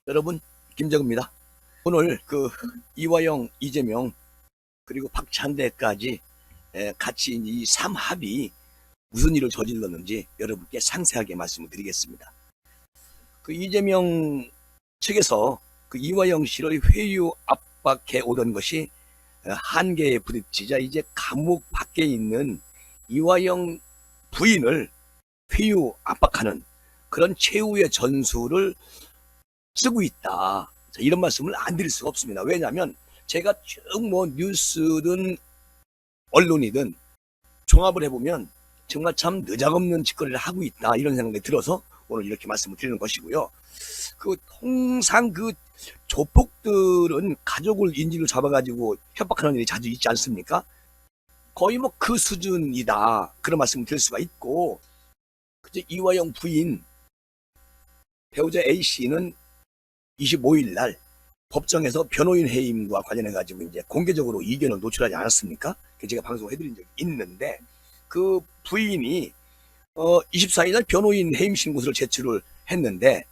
여러분, 김정입니다. 오늘 이화영, 이재명 그리고 박찬대까지 같이 이 삼합이 무슨 일을 저질렀는지 여러분께 상세하게 말씀을 드리겠습니다. 이재명 측에서 이화영 씨를 회유 압박해 오던 것이 한계에 부딪히자 이제 감옥 밖에 있는 이화영 부인을 회유 압박하는 그런 최후의 전술을 쓰고 있다. 이런 말씀을 안 드릴 수가 없습니다. 왜냐하면 제가 쭉 뉴스든 언론이든 종합을 해보면 정말 참 느작없는 짓거리를 하고 있다, 이런 생각이 들어서 오늘 이렇게 말씀을 드리는 것이고요. 통상 조폭들은 가족을 인질로 잡아가지고 협박하는 일이 자주 있지 않습니까? 거의 그 수준이다, 그런 말씀을 드릴 수가 있고, 이화영 부인 배우자 A씨는 25일 날 법정에서 변호인 해임과 관련해가지고 이제 공개적으로 이견을 노출하지 않았습니까? 제가 방송을 해드린 적이 있는데, 그 부인이 24일 날 변호인 해임 신고서를 제출을 했는데,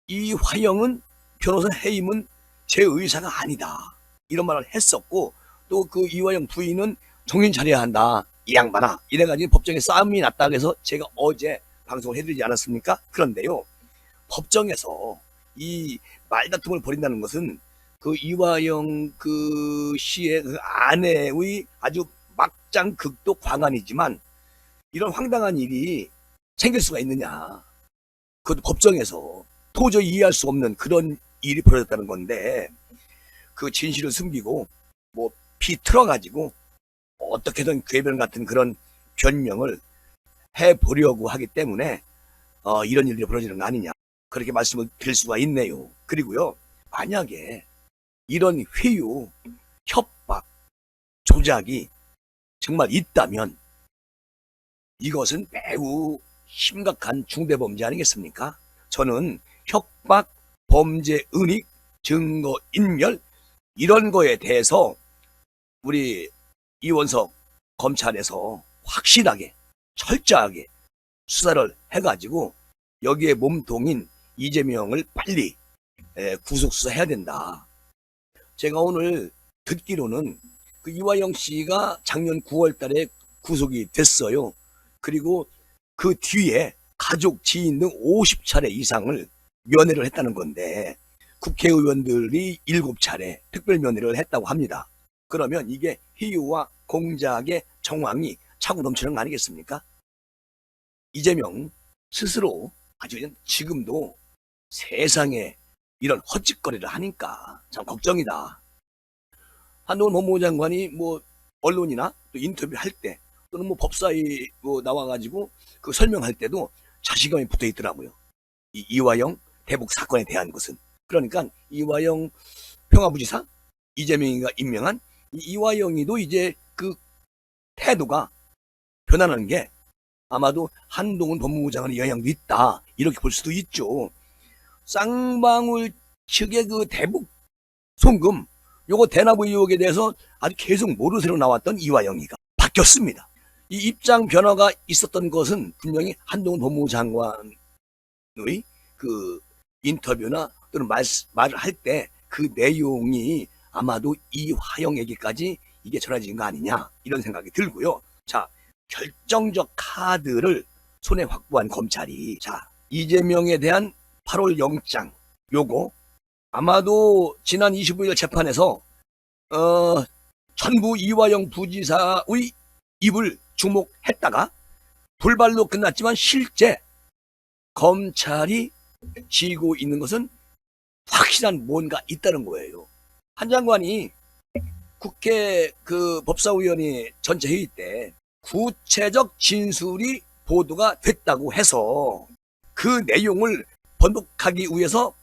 이화영은 변호사 해임은 제 의사가 아니다, 이런 말을 했었고, 또 이화영 부인은 정신 차려야 한다, 이 양반아, 이래가지고 법정에 싸움이 났다고 해서 제가 어제 방송을 해드리지 않았습니까? 그런데요, 법정에서 이 말다툼을 벌인다는 것은 이화영 씨의 아내의 아주 막장 극도 광안이지만, 이런 황당한 일이 생길 수가 있느냐, 그것도 법정에서 도저히 이해할 수 없는 그런 일이 벌어졌다는 건데, 진실을 숨기고 비틀어가지고 어떻게든 궤변 같은 그런 변명을 해보려고 하기 때문에 이런 일들이 벌어지는 거 아니냐, 그렇게 말씀을 드릴 수가 있네요. 그리고요, 만약에 이런 회유, 협박, 조작이 정말 있다면 이것은 매우 심각한 중대범죄 아니겠습니까? 저는 협박, 범죄, 은닉, 증거 인멸, 이런 거에 대해서 우리 이원석 검찰에서 확실하게 철저하게 수사를 해가지고 여기에 몸통인 이재명을 빨리 구속수사해야 된다. 제가 오늘 듣기로는 이화영 씨가 작년 9월 달에 구속이 됐어요. 그리고 그 뒤에 가족, 지인 등 50차례 이상을 면회를 했다는 건데, 국회의원들이 7차례 특별 면회를 했다고 합니다. 그러면 이게 희유와 공작의 정황이 차고 넘치는 거 아니겠습니까? 이재명 스스로 아주 지금도 세상에 이런 헛짓거리를 하니까 참 걱정이다. 한동훈 법무부 장관이 언론이나 또 인터뷰 할 때, 또는 법사위 나와가지고 설명할 때도 자신감이 붙어 있더라고요. 이화영 대북 사건에 대한 것은. 그러니까 이화영 평화부지사, 이재명이가 임명한 이화영이도 이제 태도가 변하는 게 아마도 한동훈 법무부 장관의 영향도 있다, 이렇게 볼 수도 있죠. 쌍방울 측의 대북 송금, 요거 대납 의혹에 대해서 아주 계속 모르쇠로 나왔던 이화영이가 바뀌었습니다. 이 입장 변화가 있었던 것은 분명히 한동훈 법무부 장관의 인터뷰나 또는 말을 할 때 내용이 아마도 이화영에게까지 이게 전해진 거 아니냐, 이런 생각이 들고요. 자, 결정적 카드를 손에 확보한 검찰이, 이재명에 대한 8월 영장, 요거 아마도 지난 25일 재판에서 전부 이화영 부지사의 입을 주목했다가 불발로 끝났지만, 실제 검찰이 쥐고 있는 것은 확실한 뭔가 있다는 거예요. 한 장관이 국회 법사위원회 전체 회의 때 구체적 진술이 보도가 됐다고 해서 그 내용을 번복하기 위해서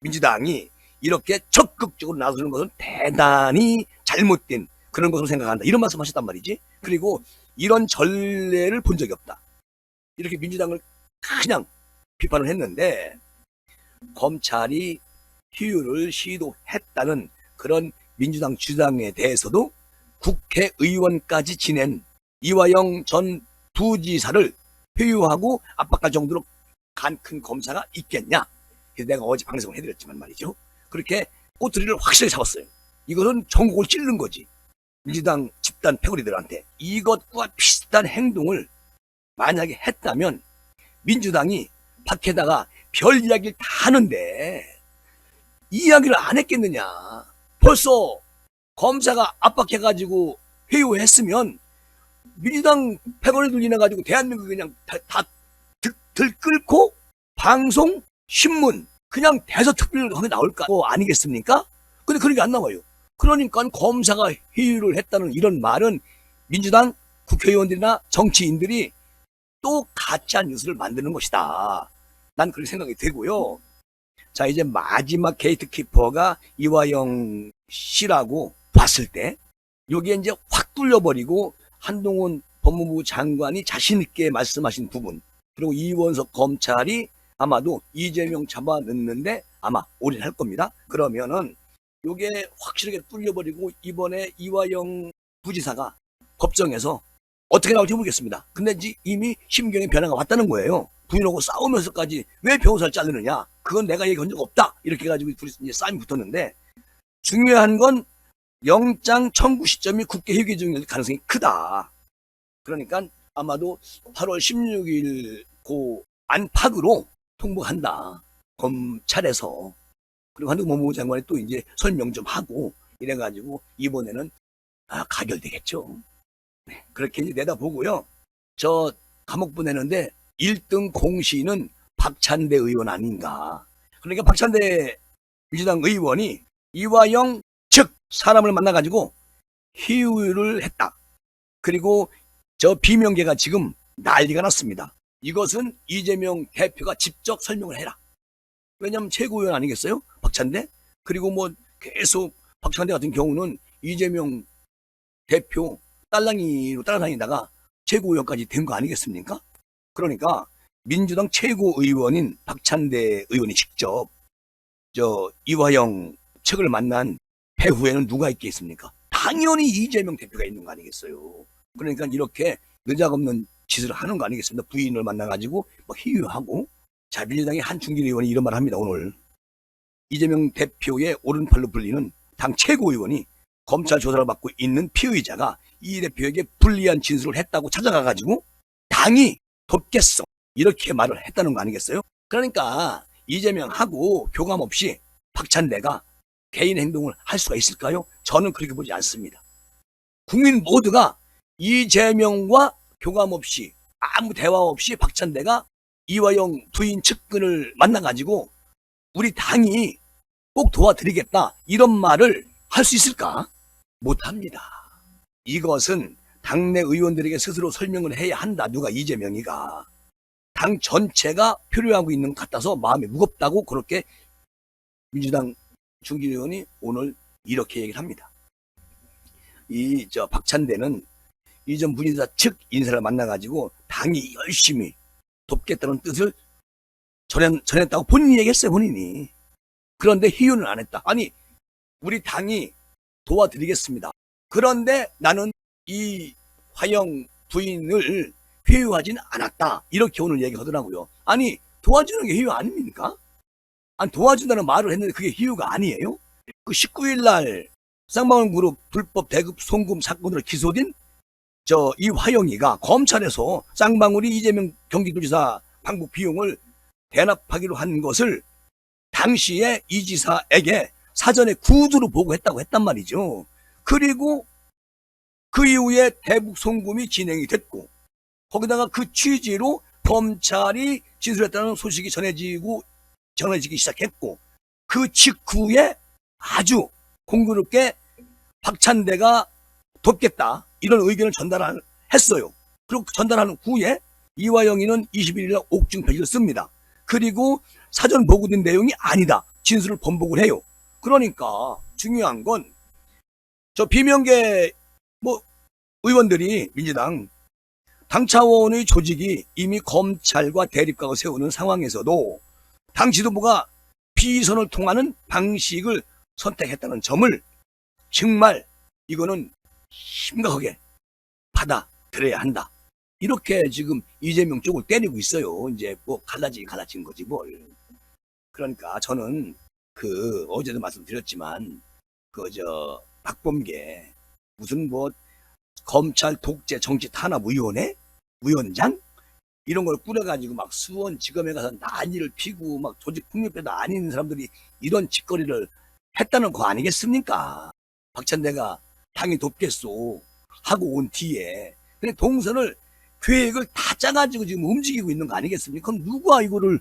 민주당이 이렇게 적극적으로 나서는 것은 대단히 잘못된 그런 것으로 생각한다, 이런 말씀 하셨단 말이지. 그리고 이런 전례를 본 적이 없다, 이렇게 민주당을 그냥 비판을 했는데, 검찰이 희유를 시도했다는 그런 민주당 주장에 대해서도 국회의원까지 지낸 이화영 전 부지사를 회유하고 압박할 정도로 간 큰 검사가 있겠냐, 그래서 내가 어제 방송을 해드렸지만 말이죠. 그렇게 꼬투리를 확실히 잡았어요. 이것은 전국을 찌르는 거지. 민주당 집단 패거리들한테 이것과 비슷한 행동을 만약에 했다면 민주당이 밖에다가 별 이야기를 다 하는데 이 이야기를 안 했겠느냐. 벌써 검사가 압박해가지고 회유했으면 민주당 패거리들 인해가지고 대한민국 그냥 다 들끓고 방송, 신문 그냥 대서특필하게 나올 거 아니겠습니까? 근데 그런 게 안 나와요. 그러니까 검사가 회유를 했다는 이런 말은 민주당 국회의원들이나 정치인들이 또 가짜 뉴스를 만드는 것이다. 난 그렇게 생각이 되고요. 자, 이제 마지막 게이트키퍼가 이화영 씨라고 봤을 때 여기에 이제 확 뚫려버리고 한동훈 법무부 장관이 자신있게 말씀하신 부분, 그리고 이원석 검찰이 아마도 이재명 잡아넣는데 아마 올인할 겁니다. 그러면은 요게 확실하게 뚫려버리고 이번에 이화영 부지사가 법정에서 어떻게 나올지 모르겠습니다. 근데 이미 심경의 변화가 왔다는 거예요. 부인하고 싸우면서까지 왜 변호사를 자르느냐, 그건 내가 얘기한 적 없다, 이렇게 해가지고 둘이 이제 싸움이 붙었는데, 중요한 건 영장 청구 시점이 국회 회기 중일 가능성이 크다. 그러니까 아마도 8월 16일 고 안팎으로 통보한다, 검찰에서. 그리고 한동훈 법무부 장관이 또 이제 설명 좀 하고 이래가지고 이번에는 가결되겠죠. 네, 그렇게 이제 내다보고요. 저 감옥 보내는데 1등 공시는 박찬대 의원 아닌가. 그러니까 박찬대 민주당 의원이 이화영 측 사람을 만나가지고 희유를 했다. 그리고 저 비명계가 지금 난리가 났습니다. 이것은 이재명 대표가 직접 설명을 해라. 왜냐면 최고위원 아니겠어요? 박찬대? 그리고 뭐 계속 박찬대 같은 경우는 이재명 대표 딸랑이로 따라다니다가 최고위원까지 된 거 아니겠습니까? 그러니까 민주당 최고의원인 박찬대 의원이 직접 저 이화영 측을 만난 배후에는 누가 있겠습니까? 당연히 이재명 대표가 있는 거 아니겠어요? 그러니까 이렇게 느작없는 짓을 하는 거 아니겠습니까? 부인을 만나가지고 막 희유하고. 자, 민주당의 한충길 의원이 이런 말을 합니다. 오늘 이재명 대표의 오른팔로 불리는 당 최고위원이 검찰 조사를 받고 있는 피의자가 이 대표에게 불리한 진술을 했다고 찾아가가지고 당이 돕겠어, 이렇게 말을 했다는 거 아니겠어요? 그러니까 이재명하고 교감 없이 박찬대가 개인 행동을 할 수가 있을까요? 저는 그렇게 보지 않습니다. 국민 모두가 이재명과 교감 없이 아무 대화 없이 박찬대가 이화영 부인 측근을 만나가지고 우리 당이 꼭 도와드리겠다, 이런 말을 할 수 있을까? 못합니다. 이것은 당내 의원들에게 스스로 설명을 해야 한다. 누가 이재명이가. 당 전체가 표류하고 있는 것 같아서 마음이 무겁다고 그렇게 민주당 중진 의원이 오늘 이렇게 얘기를 합니다. 박찬대는 이전 문희사 측 인사를 만나가지고 당이 열심히 돕겠다는 뜻을 전했다고 본인이 얘기했어요, 본인이. 그런데 희유는 안 했다. 아니, 우리 당이 도와드리겠습니다. 그런데 나는 이 화영 부인을 회유하진 않았다, 이렇게 오늘 얘기하더라고요. 아니, 도와주는 게 희유 아닙니까? 아니, 도와준다는 말을 했는데 그게 희유가 아니에요? 그 19일 날 쌍방울 그룹 불법 대급 송금 사건으로 기소된 이 화영이가 검찰에서 쌍방울이 이재명 경기도지사 방북 비용을 대납하기로 한 것을 당시에 이 지사에게 사전에 구두로 보고했다고 했단 말이죠. 그리고 그 이후에 대북 송금이 진행이 됐고, 거기다가 그 취지로 검찰이 진술했다는 소식이 전해지기 시작했고, 그 직후에 아주 공교롭게 박찬대가 돕겠다, 이런 의견을 전달했어요. 그리고 전달하는 후에 이화영이는 21일날 옥중 편지를 씁니다. 그리고 사전 보고된 내용이 아니다, 진술을 번복을 해요. 그러니까 중요한 건 저 비명계 의원들이 민주당 당 차원의 조직이 이미 검찰과 대립각을 세우는 상황에서도 당 지도부가 비선을 통하는 방식을 선택했다는 점을 정말 이거는 심각하게 받아들여야 한다. 이렇게 지금 이재명 쪽을 때리고 있어요. 이제 갈라진 거지 뭘. 그러니까 저는 어제도 말씀드렸지만 박범계 무슨 검찰 독재 정치 탄압위원회 위원장 이런 걸 꾸려가지고 막 수원지검에 가서 난리를 피고 막 조직폭력배도 아닌 사람들이 이런 짓거리를 했다는 거 아니겠습니까? 박찬대가 당이 돕겠소 하고 온 뒤에 그냥 동선을 계획을 다 짜가지고 지금 움직이고 있는 거 아니겠습니까? 그럼 누가 이거를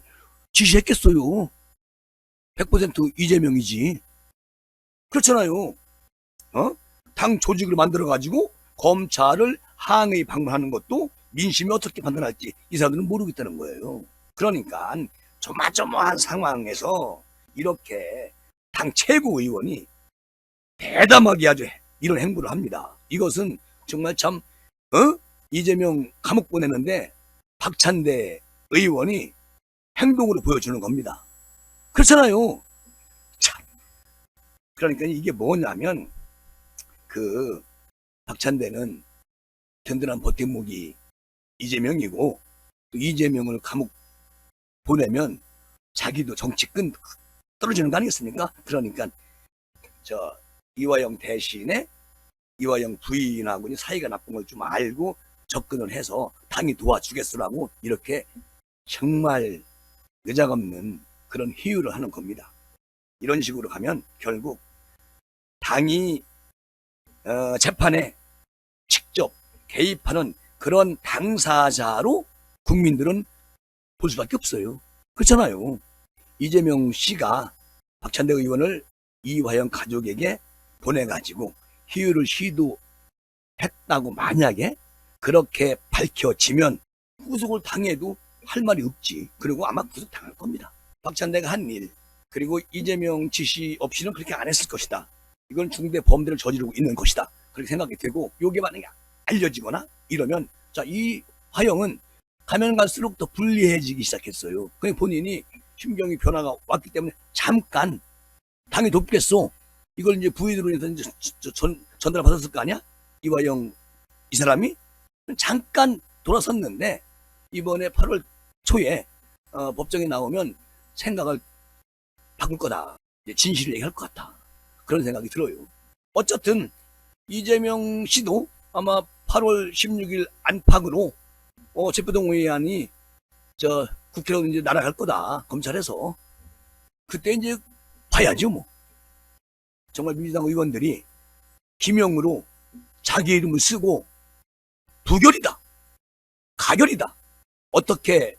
지시했겠어요? 100% 이재명이지. 그렇잖아요. 당 조직을 만들어가지고 검찰을 항의 방문하는 것도 민심이 어떻게 판단할지 이 사람들은 모르겠다는 거예요. 그러니까 조마조마한 상황에서 이렇게 당 최고의원이 대담하게 아주 이런 행보를 합니다. 이것은 정말 참 이재명 감옥 보내는데 박찬대 의원이 행동으로 보여주는 겁니다. 그렇잖아요. 참. 그러니까 이게 뭐냐면 박찬대는 든든한 버팀목이 이재명이고 또 이재명을 감옥 보내면 자기도 정치권 떨어지는 거 아니겠습니까? 그러니까 이화영 대신에 이화영 부인하고 사이가 나쁜 걸 좀 알고 접근을 해서 당이 도와주겠으라고 이렇게 정말 느작없는 그런 희유를 하는 겁니다. 이런 식으로 가면 결국 당이 재판에 직접 개입하는 그런 당사자로 국민들은 볼 수밖에 없어요. 그렇잖아요. 이재명 씨가 박찬대 의원을 이화영 가족에게 보내가지고 희유를 시도했다고 만약에 그렇게 밝혀지면 구속을 당해도 할 말이 없지. 그리고 아마 구속당할 겁니다. 박찬대가 한 일, 그리고 이재명 지시 없이는 그렇게 안 했을 것이다. 이건 중대 범죄를 저지르고 있는 것이다. 그렇게 생각이 되고, 요게 만약에 알려지거나 이러면, 이 화영은 가면 갈수록 더 불리해지기 시작했어요. 그냥 본인이 심경의 변화가 왔기 때문에 잠깐 당이 돕겠어. 이걸 이제 부인으로 해서 이제 전달 받았을 거 아니야? 이화영 이 사람이 잠깐 돌아섰는데 이번에 8월 초에 법정에 나오면 생각을 바꿀 거다. 진실을 얘기할 것 같다. 그런 생각이 들어요. 어쨌든 이재명 씨도 아마 8월 16일 안팎으로 체포동의안이 국회로 이제 날아갈 거다. 검찰에서. 그때 이제 봐야죠 뭐. 정말 민주당 의원들이 기명으로 자기 이름을 쓰고 부결이다, 가결이다, 어떻게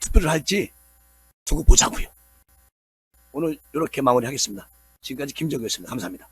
투표를 할지 두고 보자고요. 오늘 이렇게 마무리하겠습니다. 지금까지 김정규였습니다. 감사합니다.